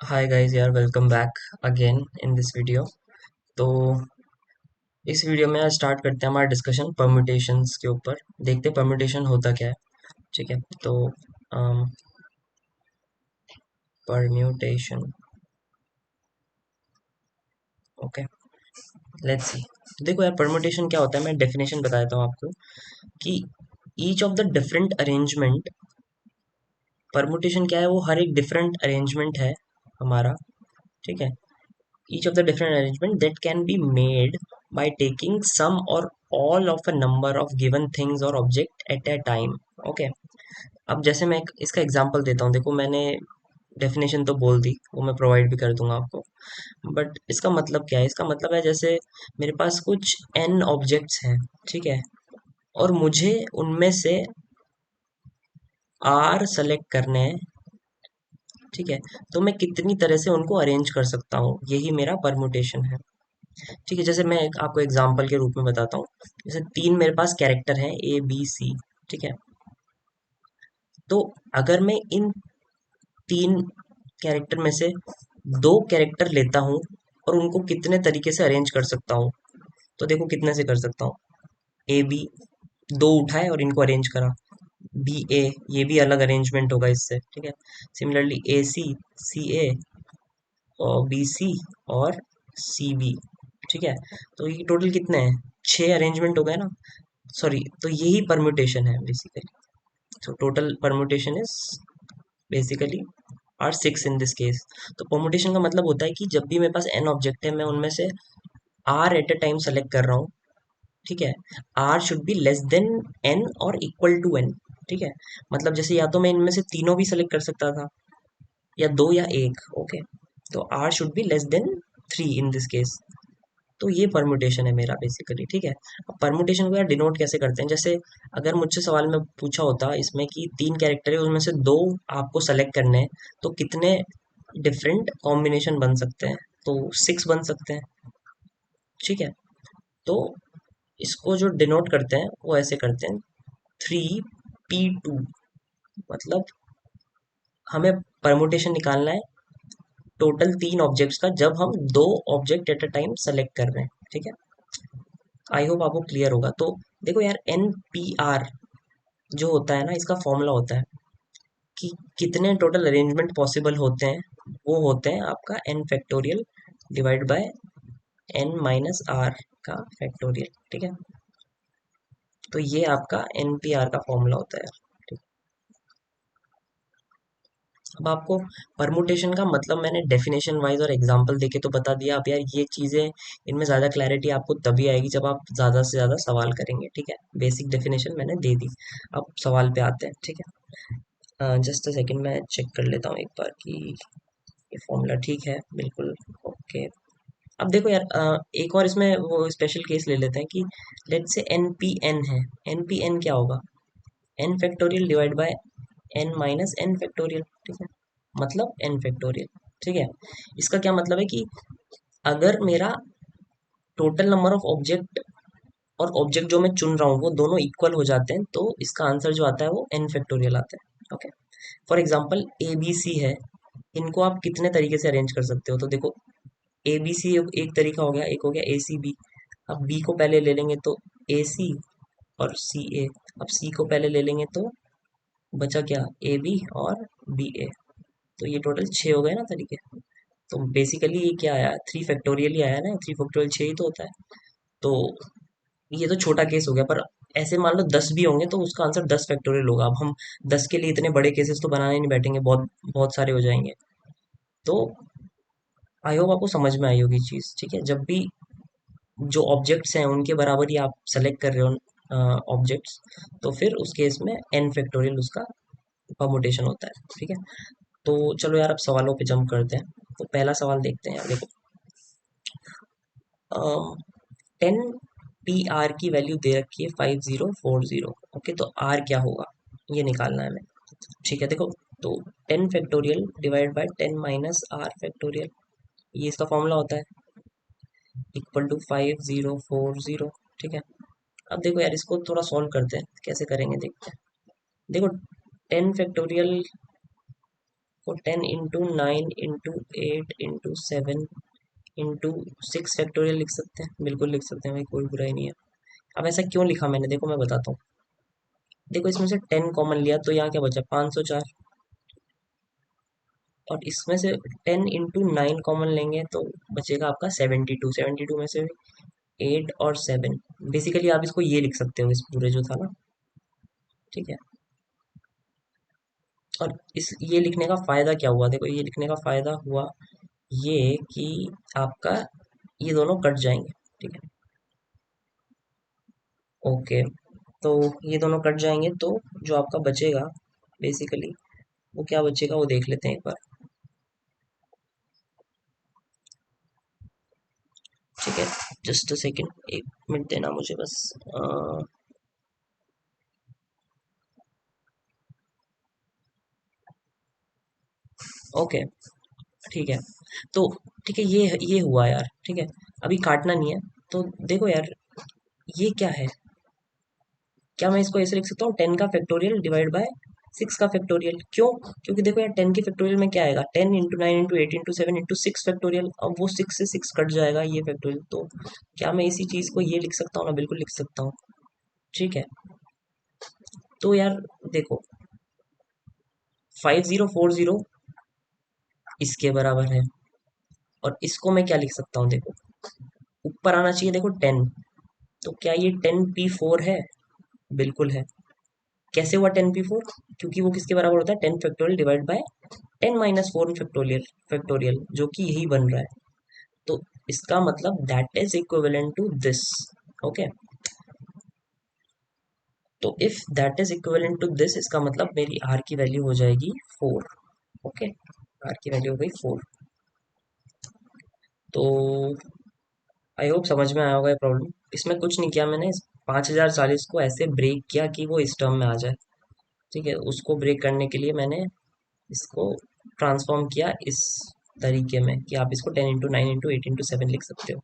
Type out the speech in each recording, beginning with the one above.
Hi guys यार, welcome back again in this video. तो इस वीडियो में आज स्टार्ट करते हैं हमारा डिस्कशन परम्यूटेशंस के ऊपर। देखते हैं परम्यूटेशन होता क्या है। ठीक है। तो परम्यूटेशन, ओके, लेट्स सी। देखो यार, परम्यूटेशन क्या होता है, मैं डेफिनेशन बता देता हूँ आपको कि each of the different arrangement, permutation क्या है, वो हर एक डिफरेंट अरेंजमेंट है हमारा। ठीक है। each of the different arrangement that can be made by taking some or all of a number of given things or object at a time. Okay. अब जैसे मैं इसका एग्जांपल देता हूँ। देखो, मैंने डेफिनेशन तो बोल दी, वो मैं प्रोवाइड भी कर दूंगा आपको। बट इसका मतलब क्या है? इसका मतलब है जैसे मेरे पास कुछ n ऑब्जेक्ट्स हैं। ठीक है। और मुझे उनमें से r सेलेक्ट करने हैं। ठीक है। तो मैं कितनी तरह से उनको अरेंज कर सकता हूँ, यही मेरा परमुटेशन है। ठीक है। जैसे मैं आपको एग्जांपल के रूप में बताता हूँ। जैसे तीन मेरे पास कैरेक्टर हैं, ए बी सी। ठीक है। तो अगर मैं इन तीन कैरेक्टर में से दो कैरेक्टर लेता हूँ और उनको कितने तरीके से अरेंज कर सकता हूँ, तो देखो कितने से कर सकता हूँ। ए बी, दो उठाए और इनको अरेंज करा। बी ए, ये भी अलग अरेंजमेंट होगा इससे। ठीक है। सिमिलरली ए सी, सी ए, और बी सी और सी बी। ठीक है। तो ये टोटल कितने हैं? छह अरेंजमेंट हो गए ना। सॉरी, तो यही परम्यूटेशन है basically. So total permutation is basically R six in this case. तो परमुटेशन का मतलब होता है कि जब भी मेरे पास एन ऑब्जेक्ट है, मैं उनमें से R at a time select कर रहा हूँ। ठीक है। R should be less than N और इक्वल टू एन। ठीक है। मतलब जैसे या तो मैं इनमें से तीनों भी सेलेक्ट कर सकता था, या दो या एक। ओके। तो R should be less than three in this case. तो ये परम्यूटेशन है मेरा बेसिकली। ठीक है। अब परम्यूटेशन को यार डिनोट कैसे करते हैं? जैसे अगर मुझसे सवाल में पूछा होता इसमें कि तीन कैरेक्टर है, उसमें से दो आपको सेलेक्ट करने हैं, तो कितने डिफरेंट कॉम्बिनेशन बन सकते हैं? तो सिक्स बन सकते हैं। ठीक है। तो इसको जो डिनोट करते हैं वो ऐसे करते हैं, थ्री पी टू। मतलब हमें परम्यूटेशन निकालना है टोटल तीन ऑब्जेक्ट्स का, जब हम दो object at a time select कर रहे हैं। ठीक है। आई होप आपको क्लियर होगा। तो देखो यार, एन पी आर जो होता है ना, इसका फॉर्मूला होता है कि कितने टोटल अरेंजमेंट पॉसिबल होते हैं। वो होते हैं आपका N factorial divide by N minus R का फैक्टोरियल। ठीक है। तो ये आपका एन पी आर का फॉर्मूला होता है। ठीक। अब आपको परमुटेशन का मतलब मैंने डेफिनेशन वाइज और एग्जांपल देके तो बता दिया। अब यार ये चीज़ें, इनमें ज़्यादा क्लैरिटी आपको तभी आएगी जब आप ज़्यादा से ज़्यादा सवाल करेंगे। ठीक है। बेसिक डेफिनेशन मैंने दे दी। अब सवाल पे आते हैं। ठीक है। जस्ट अ सेकंड, मैं चेक कर लेता हूँ एक बार कि ये फॉर्मूला ठीक है बिल्कुल। ओके। अब देखो यार, एक और इसमें वो स्पेशल केस ले लेते हैं कि let's say N P N है। एन पी एन क्या होगा? N factorial divide by N minus N factorial. ठीक है। मतलब एन फैक्टोरियल। ठीक है। इसका क्या मतलब है कि अगर मेरा टोटल नंबर ऑफ ऑब्जेक्ट और ऑब्जेक्ट जो मैं चुन रहा हूँ वो दोनों इक्वल हो जाते हैं, तो इसका आंसर जो आता है वो एन फैक्टोरियल आता है। Okay. For example A B C है, इनको आप कितने तरीके से अरेंज कर सकते हो? तो देखो, ए बी सी एक तरीका हो गया, एक हो गया ए सी बी। अब बी को पहले ले लेंगे तो ए सी और सी ए। अब सी को पहले ले लेंगे तो बचा क्या? ए बी और बी ए। तो ये टोटल छः हो गए ना तरीके। तो बेसिकली ये क्या आया? थ्री फैक्टोरियल ही आया ना। थ्री फैक्टोरियल छः ही तो होता है। तो ये तो छोटा केस हो गया, पर ऐसे मान लो 10 भी होंगे तो उसका आंसर 10 फैक्टोरियल होगा। अब हम 10 के लिए इतने बड़े केसेस तो बनाने नहीं बैठेंगे, बहुत बहुत सारे हो जाएंगे। तो आई होप आपको समझ में आई होगी चीज़। ठीक है। जब भी जो ऑब्जेक्ट्स हैं उनके बराबर ही आप सेलेक्ट कर रहे हो ऑब्जेक्ट्स, तो फिर उस केस में एन फैक्टोरियल उसका परमुटेशन होता है। ठीक है। तो चलो यार, अब सवालों पे जंप करते हैं। तो पहला सवाल देखते हैं यार। देखो, 10 पी आर की वैल्यू दे रखी है 5040। ओके। तो आर क्या होगा ये निकालना है हमें। ठीक है। देखो, तो 10 factorial divide by 10 minus R factorial, ये इसका फॉर्मूला होता है, इक्वल टू 5040। ठीक है। अब देखो यार, इसको थोड़ा सॉल्व करते हैं, कैसे करेंगे देखते हैं। देखो, 10 फैक्टोरियल को 10 × 9 × 8 × 7 × 6 फैक्टोरियल लिख सकते हैं, बिल्कुल लिख सकते हैं भाई, कोई बुराई नहीं है। अब ऐसा क्यों लिखा मैंने, देखो मैं बताता हूँ। देखो इसमें से 10 कॉमन लिया तो यहाँ क्या बचा, 504। और इसमें से 10 × 9 कॉमन लेंगे तो बचेगा आपका 72। 72 में से 8 और 7, बेसिकली आप इसको ये लिख सकते हो, इस पूरे जो था ना, ठीक है। और इस ये लिखने का फायदा क्या हुआ, देखो ये लिखने का फायदा हुआ ये कि आपका ये दोनों कट जाएंगे, ठीक है। ओके, तो ये दोनों कट जाएंगे तो जो आपका बचेगा बेसिकली, वो क्या बचेगा वो देख लेते हैं एक बार, ठीक है। जस्ट अ सेकेंड, 1 मिनट देना मुझे बस। ओके, ठीक है। तो ठीक है, ये हुआ यार, ठीक है। अभी काटना नहीं है। तो देखो यार, ये क्या है, क्या मैं इसको ऐसे लिख सकता हूँ, 10 का फैक्टोरियल डिवाइड बाय 6 का फैक्टोरियल, क्यों? क्योंकि देखो यार 10 के फैक्टोरियल में क्या आएगा, 10 × 9 × 8 × 7 × 6 फैक्टोरियल, अब वो 6 से 6 कट जाएगा ये फैक्टोरियल, तो क्या मैं इसी चीज को ये लिख सकता हूँ ना, बिल्कुल लिख सकता हूँ, ठीक है। तो यार देखो, 5040 इसके बराबर है, और इसको मैं क्या लिख सकता हूँ, देखो ऊपर आना चाहिए, देखो 10, तो क्या ये 10p4 है? बिल्कुल है। कैसे हुआ 10p4? क्योंकि वो किसके बराबर होता है, 10 फैक्टोरियल डिवाइड बाय 10 - 4 फैक्टोरियल, जो कि यही बन रहा है। तो इसका मतलब that is equivalent to this. Okay, तो if that is equivalent to this, इसका मतलब मेरी आर की वैल्यू हो जाएगी 4। ओके, आर की वैल्यू हो गई 4। तो आई होप समझ में आया होगा ये प्रॉब्लम। इसमें कुछ नहीं किया मैंने, इस 5040 को ऐसे ब्रेक किया कि वो इस टर्म में आ जाए, ठीक है। उसको ब्रेक करने के लिए मैंने इसको ट्रांसफॉर्म किया इस तरीके में कि आप इसको 10 × 9 × 8 × 7 लिख सकते हो।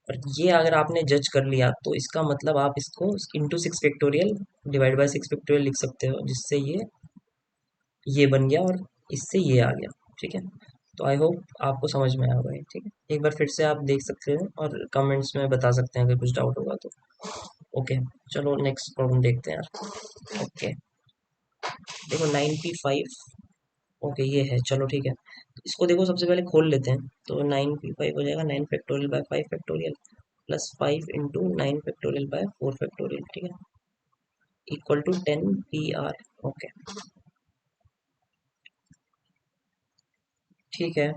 और ये अगर आपने जज कर लिया तो इसका मतलब आप इसको × 6 फैक्टोरियल डिवाइड बाय 6 फैक्टोरियल लिख सकते हो, जिससे ये बन गया और इससे ये आ गया, ठीक है। तो आई होप आपको समझ में आ गया, ठीक है। एक बार फिर से आप देख सकते हैं और कमेंट्स में बता सकते हैं अगर कुछ डाउट होगा तो। ओके, चलो नेक्स्ट प्रॉब्लम देखते हैं यार। ओके, देखो 9p5। ओके ये है, चलो ठीक है। तो इसको देखो सबसे पहले खोल लेते हैं, तो 9p5 हो जाएगा 9 factorial by 5 factorial plus 5 × 9 factorial by 4 factorial, ठीक है, इक्वल टू 10 PR। ओके, ठीक है।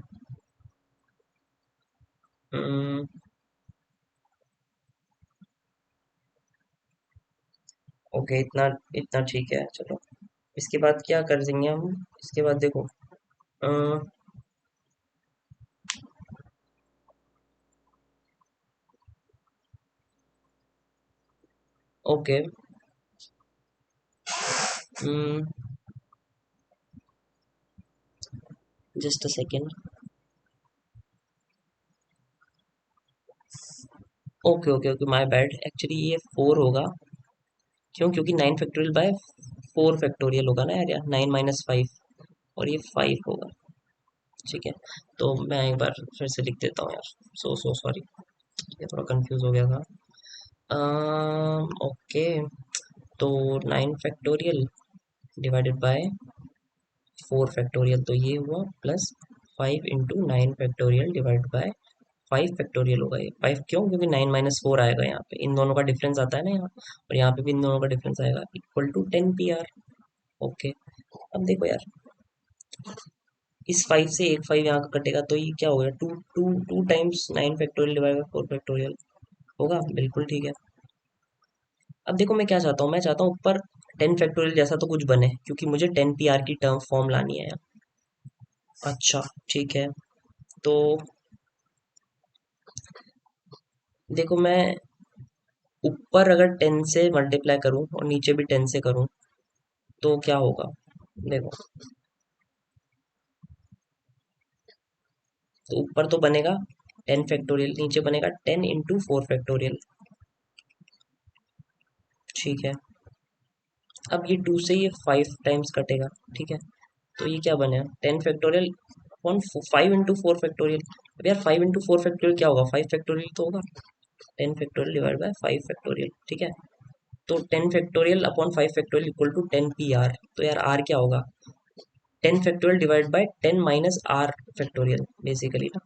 हम्म, ओके, इतना इतना ठीक है, चलो। इसके बाद क्या कर देंगे हम, इसके बाद देखो, okay, just a second. Okay okay okay, my bad, actually ये 4 होगा। क्यों? क्योंकि 9 फैक्टोरियल बाय 4 फैक्टोरियल होगा ना यार, 9 - 5, और ये 5 होगा, ठीक है। तो मैं एक बार फिर से लिख देता हूँ यार, सो सॉरी, ये थोड़ा कंफ्यूज हो गया था। ओके, तो 9 फैक्टोरियल डिवाइडेड बाय 4 फैक्टोरियल, तो ये हुआ, plus 5 × 9 factorial divide bye 5 factorial होगा। ये 5 क्यों? क्योंकि 9 - 4 आएगा यहाँ पे, इन दोनों का डिफरेंस आता है ना यहाँ, और यहाँ पे भी इन दोनों का डिफरेंस आएगा, इक्वल टू 10 PR। ओके, अब देखो यार, इस 5 से एक 5 यहाँ का कटेगा, तो ये क्या हो गया, two two two times 9 factorial divide by 4 factorial होगा, बिल्कुल ठीक है। अब देखो मैं क्या चाहता हूँ, मैं चाहता हूँ ऊपर 10 फैक्टोरियल जैसा तो कुछ बने, क्योंकि मुझे 10 PR की टर्म फॉर्म लानी है। अच्छा, ठीक है। तो देखो मैं ऊपर अगर 10 से मल्टीप्लाई करूं और नीचे भी 10 से करूं तो क्या होगा, देखो। तो ऊपर तो बनेगा 10 फैक्टोरियल, नीचे बनेगा 10 × 4 फैक्टोरियल, ठीक है। अब ये 2 से ये 5 टाइम्स कटेगा, ठीक है। तो ये क्या बने, 10 फैक्टोरियल अपॉन 5 इंटू 4 फैक्टोरियल। अब यार 5 इंटू 4 फैक्टोरियल क्या होगा, 5 फैक्टोरियल तो होगा, 10 फैक्टोरियल डिवाइड बाय 5 फैक्टोरियल, ठीक है। तो 10 factorial upon 5 factorial equal to 10 PR। तो यार आर क्या होगा, 10 factorial divide by 10 - R factorial basically ना।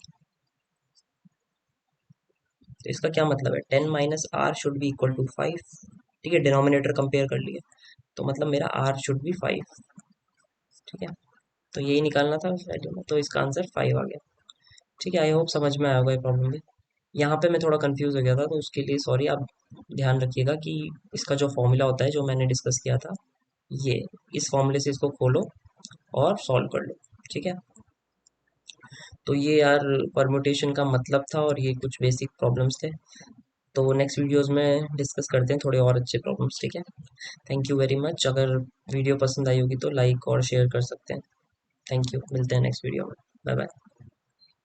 तो इसका क्या मतलब है, 10 - R should be equal to 5, ठीक है, डिनोमिनेटर कंपेयर कर लिए, तो मतलब मेरा R शुड बी 5, ठीक है। तो यही निकालना था उस वैल्यू में, तो इसका आंसर 5 आ गया, ठीक है। आई होप समझ में आया होगा ये प्रॉब्लम भी। यहाँ पे मैं थोड़ा कंफ्यूज हो गया था, तो उसके लिए सॉरी। आप ध्यान रखिएगा कि इसका जो फॉर्मूला होता है जो मैंने डिस्कस किया था, ये इस फॉर्मूले से इसको खोलो और सॉल्व कर लो, ठीक है। तो ये यार परमुटेशन का मतलब था, और ये कुछ बेसिक प्रॉब्लम्स थे। तो नेक्स्ट वीडियोस में डिस्कस करते हैं थोड़े और अच्छे प्रॉब्लम्स, ठीक है। Thank you very much. अगर वीडियो पसंद आई होगी तो लाइक और शेयर कर सकते हैं। थैंक यू, मिलते हैं नेक्स्ट वीडियो में। Bye bye.